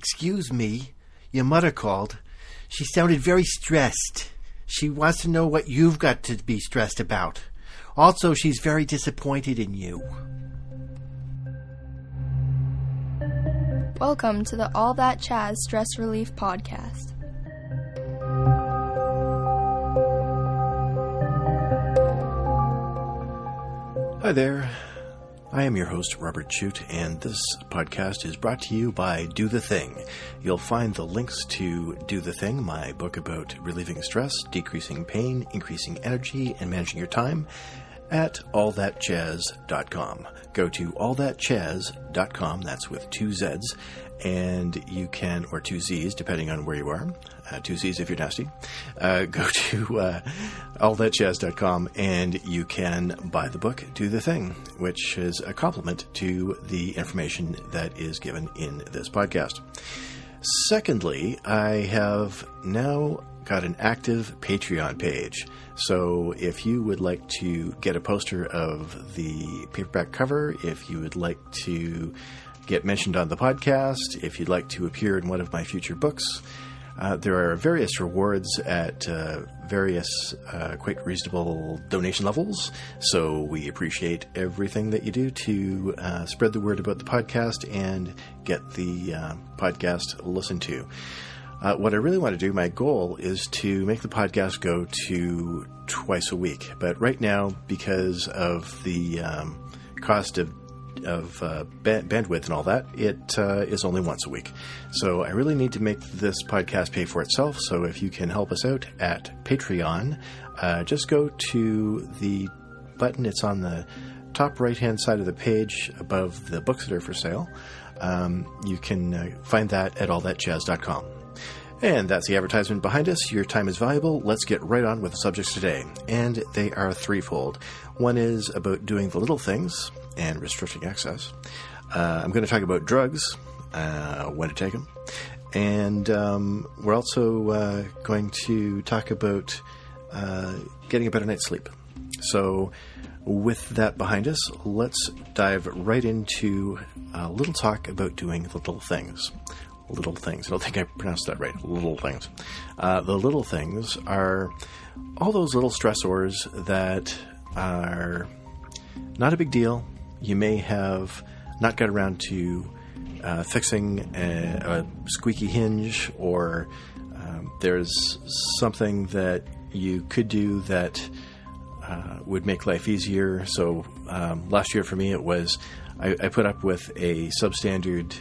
Excuse me, your mother called. She sounded very stressed. She wants to know what you've got to be stressed about. Also, she's very disappointed in you. Welcome to the All That Chazz Stress Relief Podcast. Hi there. I am your host, Robert Chute, and this podcast is brought to you by Do the Thing. You'll find the links to Do the Thing, my book about relieving stress, decreasing pain, increasing energy, and managing your time, at allthatchazz.com. Go to allthatchazz.com, that's with two Z's, and you can, or two Z's, depending on where you are, two Z's if you're nasty. Go to allthatchazz.com and you can buy the book, Do the Thing, which is a complement to the information that is given in this podcast. Secondly, I have now got an active Patreon page. So if you would like to get a poster of the paperback cover, if you would like to get mentioned on the podcast, if you'd like to appear in one of my future books, there are various rewards at various quite reasonable donation levels. So we appreciate everything that you do to spread the word about the podcast and get the podcast listened to. What I really want to do, my goal is to make the podcast go to twice a week. But right now, because of the cost of bandwidth and all that, it is only once a week. So I really need to make this podcast pay for itself. So if you can help us out at Patreon, just go to the button. It's on the top right-hand side of the page above the books that are for sale. You can find that at allthatchazz.com. And that's the advertisement behind us. Your time is valuable. Let's get right on with the subjects today. And they are threefold. One is about doing the little things and restricting access. I'm going to talk about drugs, when to take them. And we're also going to talk about getting a better night's sleep. So with that behind us, let's dive right into a little talk about doing the little things. Little things. I don't think I pronounced that right. Little things. The little things are all those little stressors that are not a big deal. You may have not got around to fixing a squeaky hinge, or there's something that you could do that would make life easier. So last year for me, it was I put up with a substandard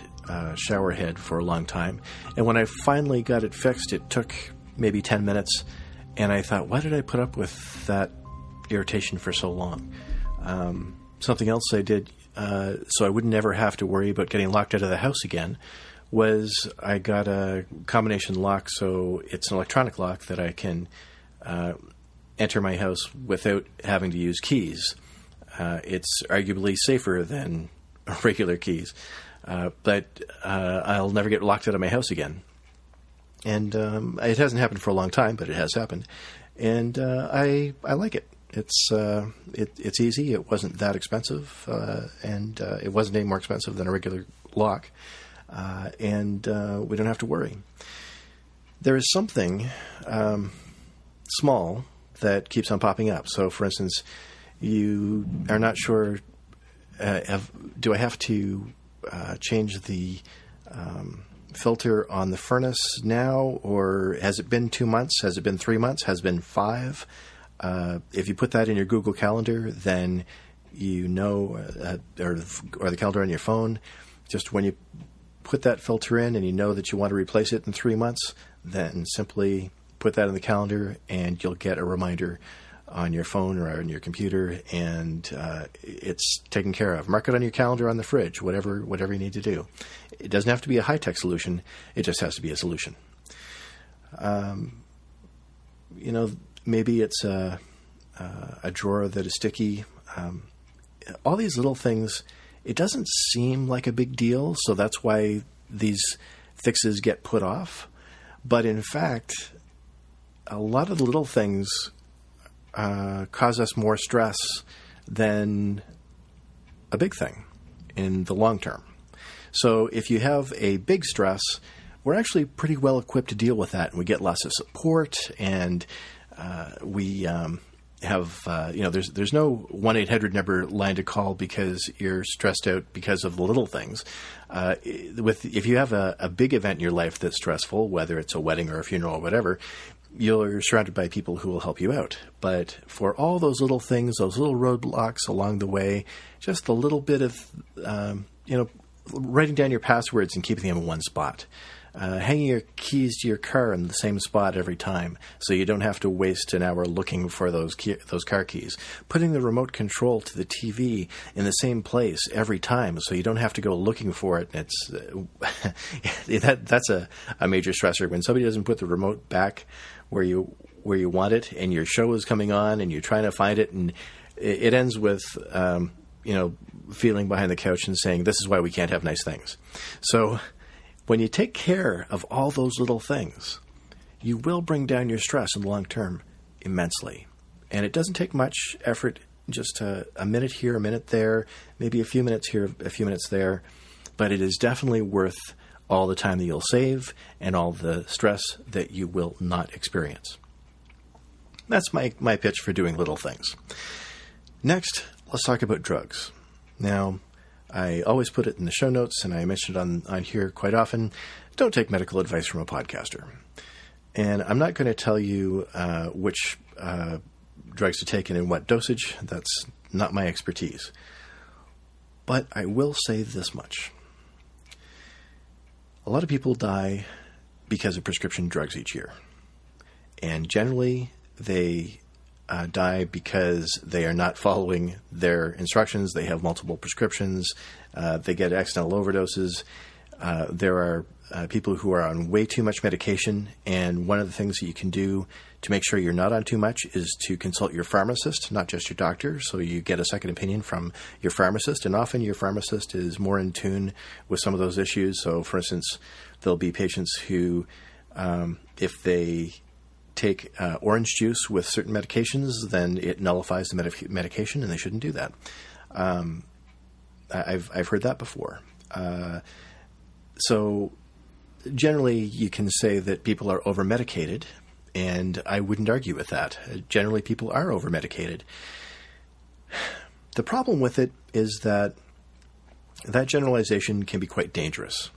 shower head for a long time. And when I finally got it fixed, it took maybe 10 minutes. And I thought, why did I put up with that irritation for so long? Something else I did, so I would never have to worry about getting locked out of the house again, was I got a combination lock. So it's an electronic lock that I can enter my house without having to use keys. It's arguably safer than regular keys. But I'll never get locked out of my house again. And it hasn't happened for a long time, but it has happened. And I like it. It's easy. It wasn't that expensive, and it wasn't any more expensive than a regular lock. And we don't have to worry. There is something small that keeps on popping up. So, for instance, you are not sure, do I have to change the filter on the furnace now, or has it been 2 months? Has it been 3 months? Has it been 5? If you put that in your Google Calendar, then you know, or the calendar on your phone, just when you put that filter in and you know that you want to replace it in 3 months, then simply put that in the calendar and you'll get a reminder on your phone or on your computer, and it's taken care of. Mark it on your calendar, on the fridge, whatever you need to do. It doesn't have to be a high-tech solution. It just has to be a solution. Maybe it's a drawer that is sticky. All these little things, it doesn't seem like a big deal, so that's why these fixes get put off. But in fact, a lot of the little things cause us more stress than a big thing in the long term. So if you have a big stress, we're actually pretty well equipped to deal with that, and we get lots of support, and we have, there's no 1-800 number line to call because you're stressed out because of the little things. If you have a big event in your life that's stressful, whether it's a wedding or a funeral or whatever, you're surrounded by people who will help you out. But for all those little things, those little roadblocks along the way, just a little bit of, writing down your passwords and keeping them in one spot. Hanging your keys to your car in the same spot every time, so you don't have to waste an hour looking for those car keys. Putting the remote control to the TV in the same place every time, so you don't have to go looking for it. It's that's a major stressor when somebody doesn't put the remote back where you want it, and your show is coming on, and you're trying to find it, and it ends with feeling behind the couch and saying, "This is why we can't have nice things." So when you take care of all those little things, you will bring down your stress in the long term immensely. And it doesn't take much effort, just a minute here, a minute there, maybe a few minutes here, a few minutes there. But it is definitely worth all the time that you'll save and all the stress that you will not experience. That's my pitch for doing little things. Next, let's talk about drugs. Now, I always put it in the show notes, and I mention it on here quite often. Don't take medical advice from a podcaster. And I'm not going to tell you which drugs to take and in what dosage. That's not my expertise. But I will say this much. A lot of people die because of prescription drugs each year. And generally, they die because they are not following their instructions. They have multiple prescriptions. They get accidental overdoses. There are people who are on way too much medication, and one of the things that you can do to make sure you're not on too much is to consult your pharmacist, not just your doctor, so you get a second opinion from your pharmacist, and often your pharmacist is more in tune with some of those issues. So, for instance, there'll be patients who, if they take orange juice with certain medications, then it nullifies the medication, and they shouldn't do that. I've heard that before. So generally, you can say that people are over-medicated, and I wouldn't argue with that. Generally, people are over-medicated. The problem with it is that generalization can be quite dangerous,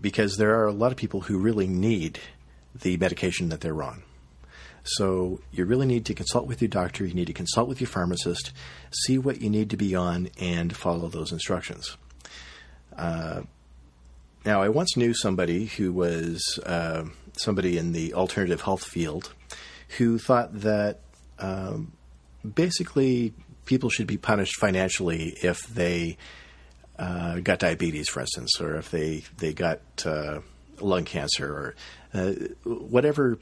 because there are a lot of people who really need the medication that they're on. So you really need to consult with your doctor. You need to consult with your pharmacist, see what you need to be on, and follow those instructions. Now, I once knew somebody who was somebody in the alternative health field who thought that basically people should be punished financially if they got diabetes, for instance, or if they got lung cancer, or whatever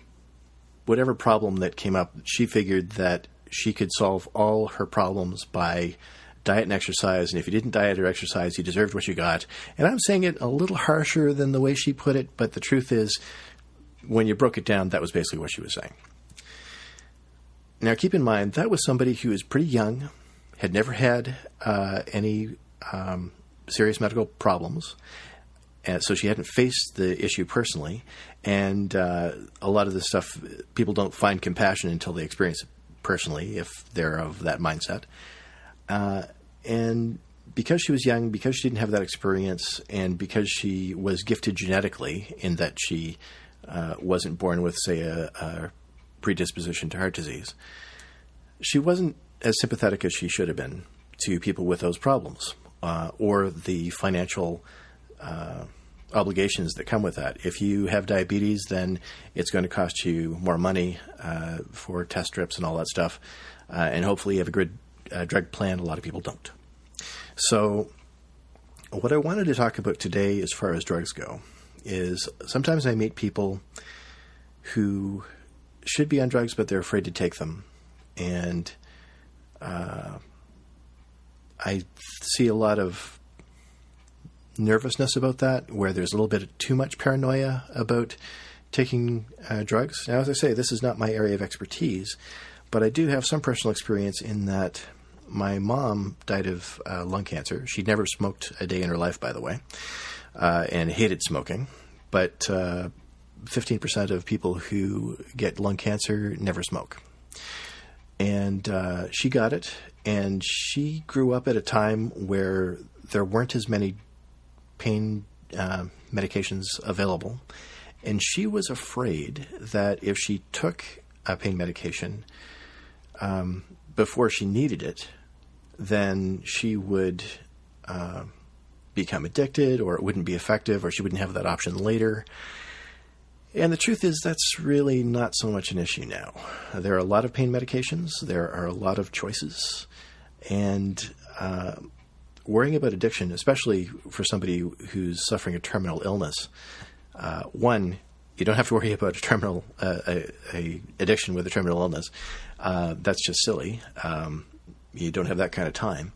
problem that came up. She figured that she could solve all her problems by diet and exercise, and if you didn't diet or exercise, you deserved what you got. And I'm saying it a little harsher than the way she put it, but the truth is, when you broke it down, that was basically what she was saying. Now, keep in mind, that was somebody who was pretty young, had never had any serious medical problems, and so she hadn't faced the issue personally, and a lot of this stuff, people don't find compassion until they experience it personally, if they're of that mindset. And because she was young, because she didn't have that experience, and because she was gifted genetically in that she wasn't born with, say, a predisposition to heart disease, she wasn't as sympathetic as she should have been to people with those problems, or the financial obligations that come with that. If you have diabetes, then it's going to cost you more money for test strips and all that stuff, and hopefully you have a good drug plan. A lot of people don't. So what I wanted to talk about today as far as drugs go is sometimes I meet people who should be on drugs, but they're afraid to take them. And I see a lot of nervousness about that, where there's a little bit of too much paranoia about taking drugs. Now, as I say, this is not my area of expertise, but I do have some personal experience in that my mom died of lung cancer. She'd never smoked a day in her life, by the way, and hated smoking. But 15% of people who get lung cancer never smoke. And she got it, and she grew up at a time where there weren't as many pain medications available. And she was afraid that if she took a pain medication before she needed it, then she would become addicted, or it wouldn't be effective, or she wouldn't have that option later. And the truth is that's really not so much an issue now. There are a lot of pain medications. There are a lot of choices. And worrying about addiction, especially for somebody who's suffering a terminal illness, one, you don't have to worry about a addiction with a terminal illness. That's just silly. You don't have that kind of time.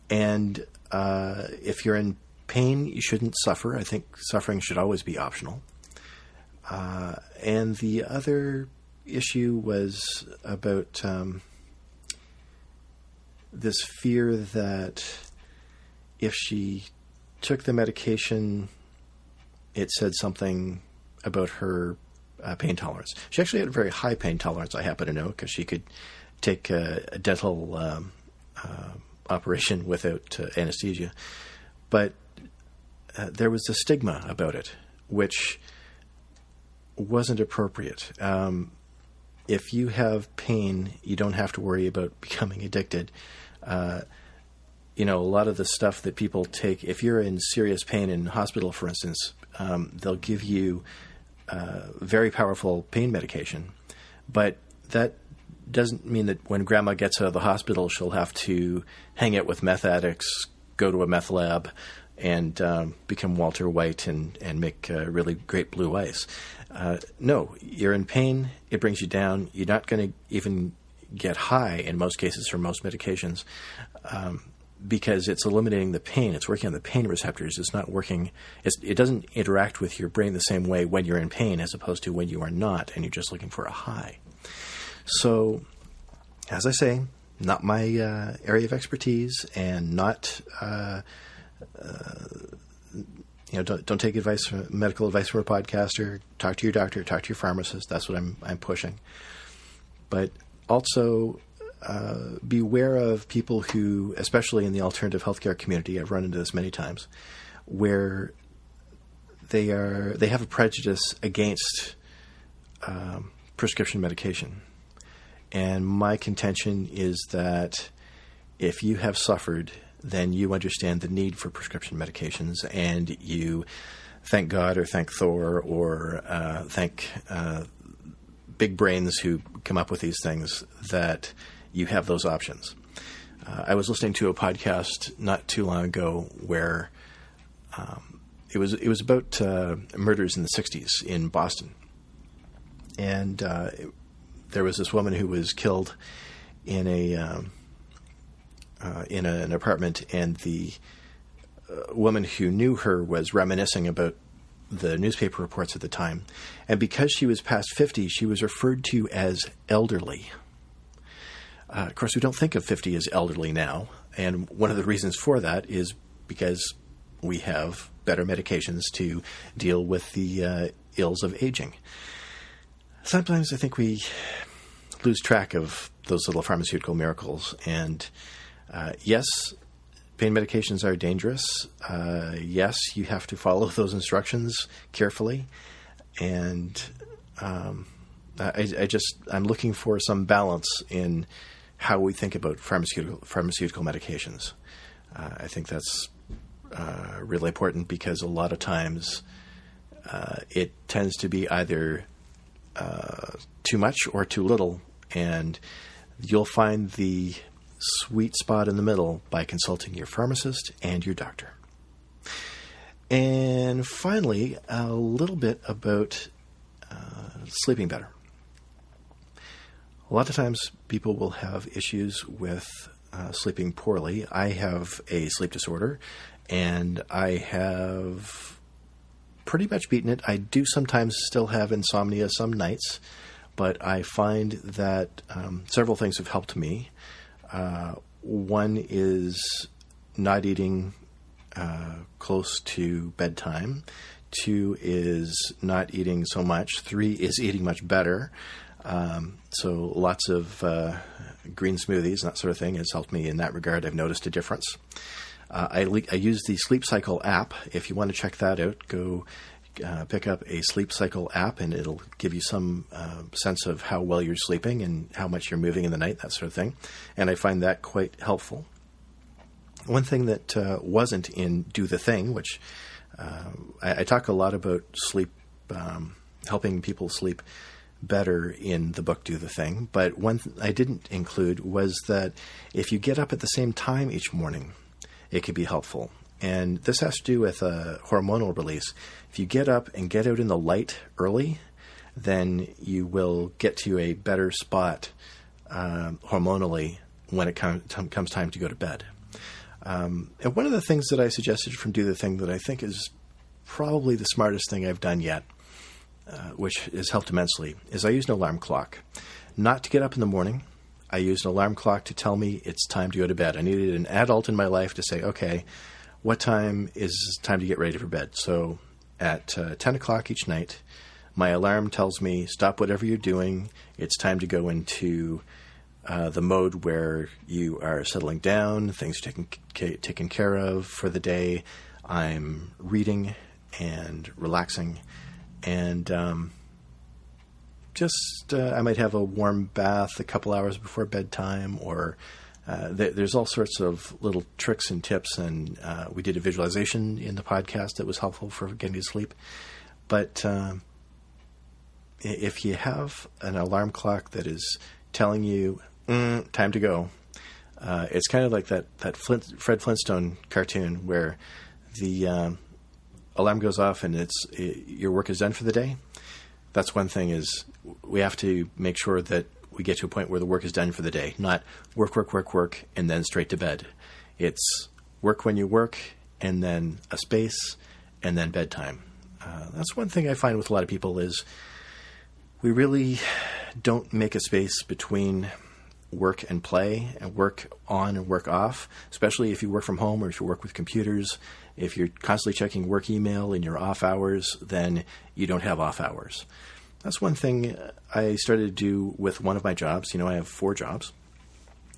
And if you're in pain, you shouldn't suffer. I think suffering should always be optional. And the other issue was about this fear that if she took the medication, it said something about her pain tolerance. She actually had a very high pain tolerance, I happen to know, because she could take a dental operation without anesthesia. But there was a stigma about it, which wasn't appropriate. If you have pain, you don't have to worry about becoming addicted. A lot of the stuff that people take, if you're in serious pain in hospital, for instance, they'll give you very powerful pain medication. But that doesn't mean that when grandma gets out of the hospital, she'll have to hang out with meth addicts, go to a meth lab, and become Walter White and make really great blue ice. No, you're in pain. It brings you down. You're not going to even get high in most cases for most medications because it's eliminating the pain. It's working on the pain receptors. It's not working. It doesn't interact with your brain the same way when you're in pain as opposed to when you are not and you're just looking for a high. So, as I say, not my area of expertise, and not don't take medical advice from a podcaster. Talk to your doctor. Talk to your pharmacist. That's what I'm pushing. But also beware of people who, especially in the alternative healthcare community, I've run into this many times, where they have a prejudice against prescription medication. And my contention is that if you have suffered, then you understand the need for prescription medications, and you thank God or thank Thor or thank big brains who come up with these things that you have those options. I was listening to a podcast not too long ago where it was about murders in the 60s in Boston. And there was this woman who was killed in an apartment, and the woman who knew her was reminiscing about the newspaper reports at the time. And because she was past 50, she was referred to as elderly. Of course, we don't think of 50 as elderly now, and one of the reasons for that is because we have better medications to deal with the ills of aging. Sometimes I think we lose track of those little pharmaceutical miracles, and yes, pain medications are dangerous. Yes, you have to follow those instructions carefully, and I'm looking for some balance in how we think about pharmaceutical medications. I think that's really important because a lot of times it tends to be either too much or too little, and you'll find the sweet spot in the middle by consulting your pharmacist and your doctor. And finally, a little bit about sleeping better. A lot of times people will have issues with sleeping poorly. I have a sleep disorder, and I have pretty much beaten it. I do sometimes still have insomnia some nights, but I find that several things have helped me. One is not eating close to bedtime. 2 is not eating so much. 3 is eating much better. So lots of green smoothies, that sort of thing, has helped me in that regard. I've noticed a difference. I use the Sleep Cycle app. If you want to check that out, go pick up a Sleep Cycle app, and it'll give you some sense of how well you're sleeping and how much you're moving in the night, that sort of thing. And I find that quite helpful. One thing that wasn't in Do the Thing, which I talk a lot about sleep, helping people sleep better in the book Do the Thing, but one I didn't include was that if you get up at the same time each morning, it could be helpful. And this has to do with hormonal release. If you get up and get out in the light early, then you will get to a better spot hormonally when it comes time to go to bed. And one of the things that I suggested from Do the Thing that I think is probably the smartest thing I've done yet, which has helped immensely, is I use an alarm clock. Not to get up in the morning. I use an alarm clock to tell me it's time to go to bed. I needed an adult in my life to say, okay, what time is time to get ready for bed? So at 10 o'clock each night, my alarm tells me, stop whatever you're doing. It's time to go into the mode where you are settling down, things are taken care of for the day. I'm reading and relaxing. And I might have a warm bath a couple hours before bedtime, or there's all sorts of little tricks and tips. And we did a visualization in the podcast that was helpful for getting to sleep. But if you have an alarm clock that is telling you, time to go, it's kind of like that Fred Flintstone cartoon where the alarm goes off and your work is done for the day. That's one thing, is we have to make sure that we get to a point where the work is done for the day, not work, and then straight to bed. It's work when you work, and then a space, and then bedtime. That's one thing I find with a lot of people is we really don't make a space between work and play, and work on and work off, especially if you work from home or if you work with computers. If you're constantly checking work email in your off hours, then you don't have off hours. That's one thing I started to do with one of my jobs. I have 4 jobs,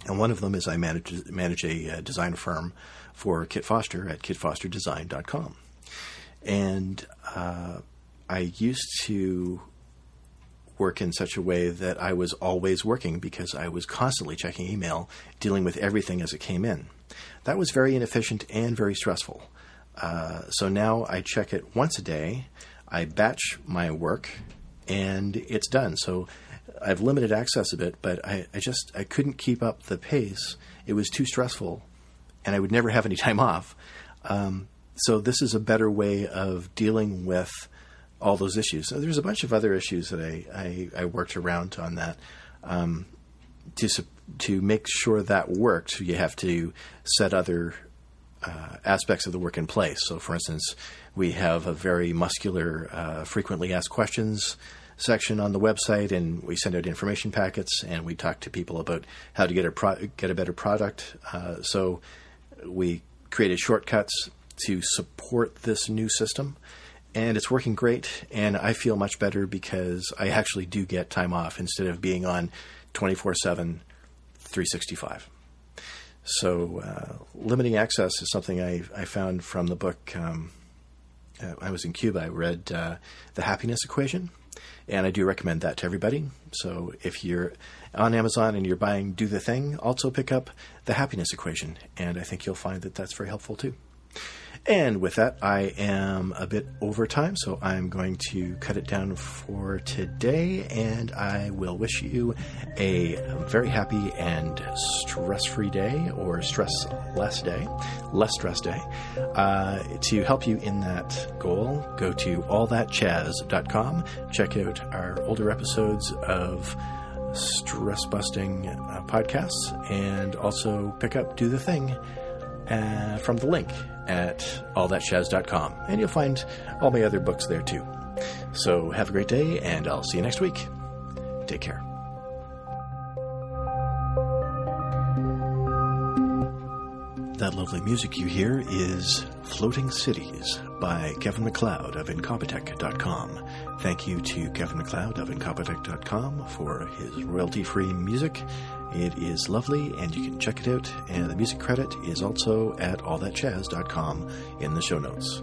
and one of them is I manage a design firm for Kit Foster at kitfosterdesign.com. And I used to work in such a way that I was always working because I was constantly checking email, dealing with everything as it came in. That was very inefficient and very stressful. So now I check it once a day. I batch my work, and it's done. So I've limited access a bit, but I couldn't keep up the pace. It was too stressful, and I would never have any time off. So this is a better way of dealing with all those issues. So there's a bunch of other issues that I worked around on that. To make sure that worked, you have to set other aspects of the work in place. So, for instance, we have a very muscular frequently asked questions section on the website, and we send out information packets, and we talk to people about how to get a better product. So we created shortcuts to support this new system, and it's working great. And I feel much better because I actually do get time off instead of being on 24/7, 365. So limiting access is something I found from the book. I was in Cuba. I read The Happiness Equation, and I do recommend that to everybody. So if you're on Amazon and you're buying Do the Thing, also pick up The Happiness Equation, and I think you'll find that that's very helpful too. And with that, I am a bit over time, so I'm going to cut it down for today, and I will wish you a very happy and stress-free day, or less stress day. To help you in that goal, go to allthatchazz.com. Check out our older episodes of stress-busting podcasts, and also pick up Do the Thing from the link at allthatchazz.com, and you'll find all my other books there too. So have a great day, and I'll see you next week. Take care. that lovely music you hear is Floating Cities by Kevin MacLeod of Incompetech.com. Thank you to Kevin MacLeod of Incompetech.com for his royalty-free music. It is lovely, and you can check it out, and the music credit is also at allthatchazz.com in the show notes.